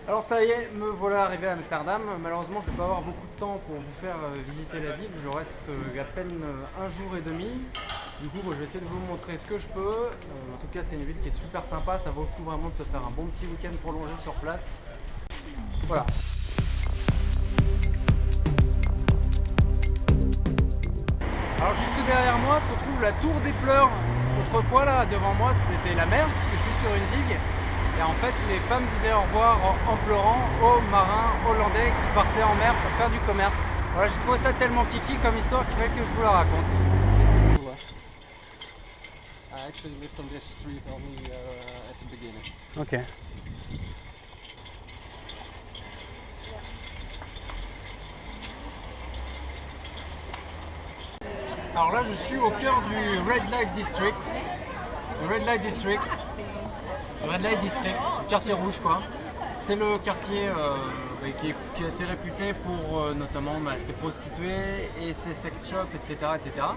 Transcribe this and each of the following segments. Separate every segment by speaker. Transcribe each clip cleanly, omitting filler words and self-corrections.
Speaker 1: Alors ça y est, me voilà arrivé à Amsterdam. Malheureusement, je ne vais pas avoir beaucoup de temps pour vous faire visiter la ville. Je reste à peine un jour et demi. Du coup, je vais essayer de vous montrer ce que je peux. En tout cas, c'est une ville qui est super sympa. Ça vaut le coup vraiment de se faire un bon petit week-end prolongé sur place. Voilà. Alors juste derrière moi se trouve la tour des Pleurs. Autrefois là, devant moi, c'était la mer, puisque je suis sur une digue. Et en fait, les femmes disaient au revoir en pleurant aux marins hollandais qui partaient en mer pour faire du commerce. Voilà, j'ai trouvé ça tellement kiki comme histoire qu'il fallait que je vous la raconte.
Speaker 2: I actually lived on this street only at the beginning.
Speaker 1: Ok. Alors là, je suis au cœur du Red Light District. Le Red Light District. Red Light District, le quartier rouge quoi. C'est le quartier qui est assez réputé pour notamment ses prostituées et ses sex shops, etc., etc.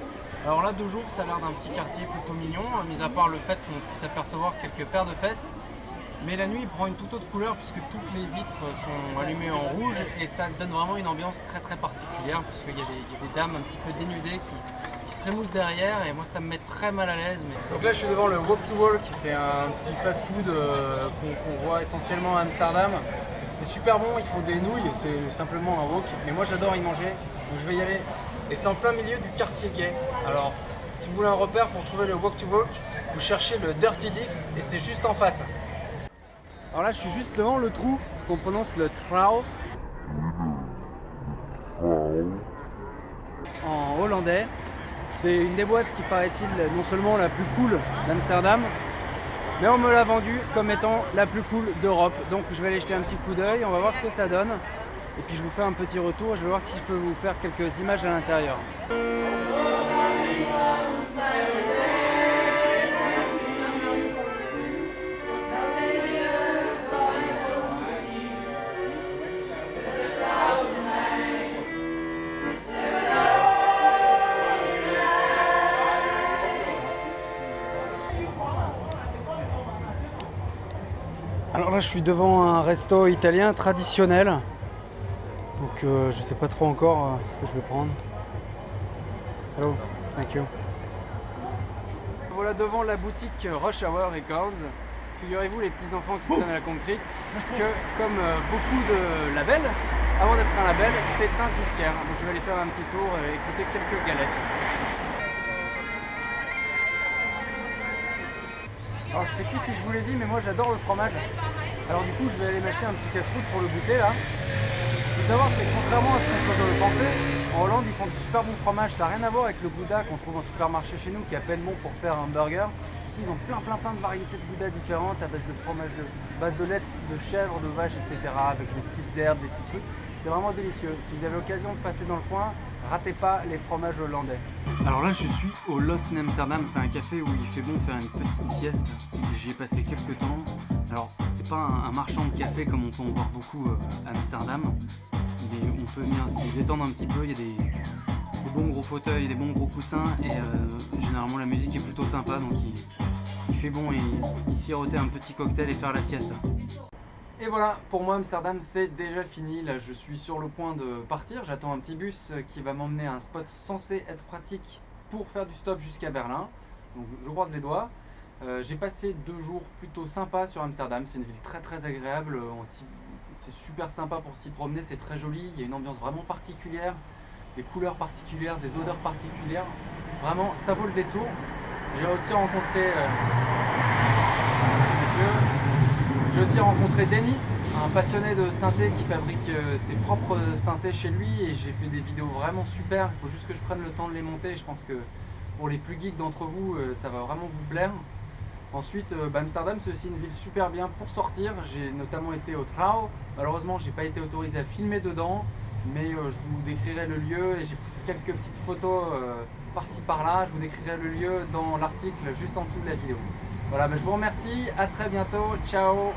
Speaker 1: Alors là, de jour, ça a l'air d'un petit quartier plutôt mignon, mis à part le fait qu'on puisse apercevoir quelques paires de fesses. Mais la nuit, il prend une toute autre couleur puisque toutes les vitres sont allumées en rouge et ça donne vraiment une ambiance très très particulière puisqu'il y a des dames un petit peu dénudées qui se trémoussent derrière et moi ça me met très mal à l'aise. Donc là je suis devant le Walk to Work, c'est un petit fast-food qu'on voit essentiellement à Amsterdam. C'est super bon, ils font des nouilles, c'est simplement un wok, mais moi j'adore y manger, donc je vais y aller. Et c'est en plein milieu du quartier gay. Alors si vous voulez un repère pour trouver le Walk to Work, vous cherchez le Dirty Dicks et c'est juste en face. Alors là je suis juste devant le trou qu'on prononce le Trouw en hollandais. C'est une des boîtes qui paraît-il non seulement la plus cool d'Amsterdam, mais on me l'a vendue comme étant la plus cool d'Europe. Donc je vais aller jeter un petit coup d'œil, on va voir ce que ça donne. Et puis je vous fais un petit retour, je vais voir si je peux vous faire quelques images à l'intérieur. Alors là je suis devant un resto italien traditionnel, donc je sais pas trop encore ce que je vais prendre. Hello, thank you. Voilà devant la boutique Rush Hour Records. Figurez-vous les petits enfants qui sonnent à la concrete que comme beaucoup de labels, avant d'être un label c'est un disquaire. Donc je vais aller faire un petit tour et écouter quelques galettes. Alors je sais plus si je vous l'ai dit mais moi j'adore le fromage. Alors du coup je vais aller m'acheter un petit casse-croûte pour le goûter là. Il faut savoir c'est que contrairement à ce qu'on peut le penser, en Hollande ils font du super bon fromage. Ça n'a rien à voir avec le gouda qu'on trouve en supermarché chez nous qui est à peine bon pour faire un burger. Ici ils ont plein de variétés de gouda différentes à base de fromage de base de lait, de chèvre, de vache, etc. avec des petites herbes, des petits trucs. C'est vraiment délicieux. Si vous avez l'occasion de passer dans le coin, ratez pas les fromages hollandais. Alors là je suis au Lost in Amsterdam, c'est un café où il fait bon faire une petite sieste. J'y ai passé quelques temps. Alors c'est pas un marchand de café comme on peut en voir beaucoup à Amsterdam. Mais on peut venir s'y détendre un petit peu, il y a des bons gros fauteuils, des bons gros coussins et généralement la musique est plutôt sympa donc il fait bon et y siroter un petit cocktail et faire la sieste. Et voilà, pour moi Amsterdam c'est déjà fini, là je suis sur le point de partir, j'attends un petit bus qui va m'emmener à un spot censé être pratique pour faire du stop jusqu'à Berlin, donc je croise les doigts. J'ai passé 2 jours plutôt sympas sur Amsterdam, c'est une ville très agréable, c'est super sympa pour s'y promener, c'est très joli, il y a une ambiance vraiment particulière, des couleurs particulières, des odeurs particulières, vraiment ça vaut le détour. J'ai aussi rencontré J'ai aussi rencontré Denis, un passionné de synthé qui fabrique ses propres synthés chez lui et j'ai fait des vidéos vraiment super, il faut juste que je prenne le temps de les monter, je pense que pour les plus geeks d'entre vous ça va vraiment vous plaire. Ensuite Amsterdam c'est aussi une ville super bien pour sortir, j'ai notamment été au Trouw, malheureusement j'ai pas été autorisé à filmer dedans mais je vous décrirai le lieu et j'ai pris quelques petites photos par-ci par-là, je vous décrirai le lieu dans l'article juste en dessous de la vidéo. Voilà, je vous remercie, à très bientôt, ciao.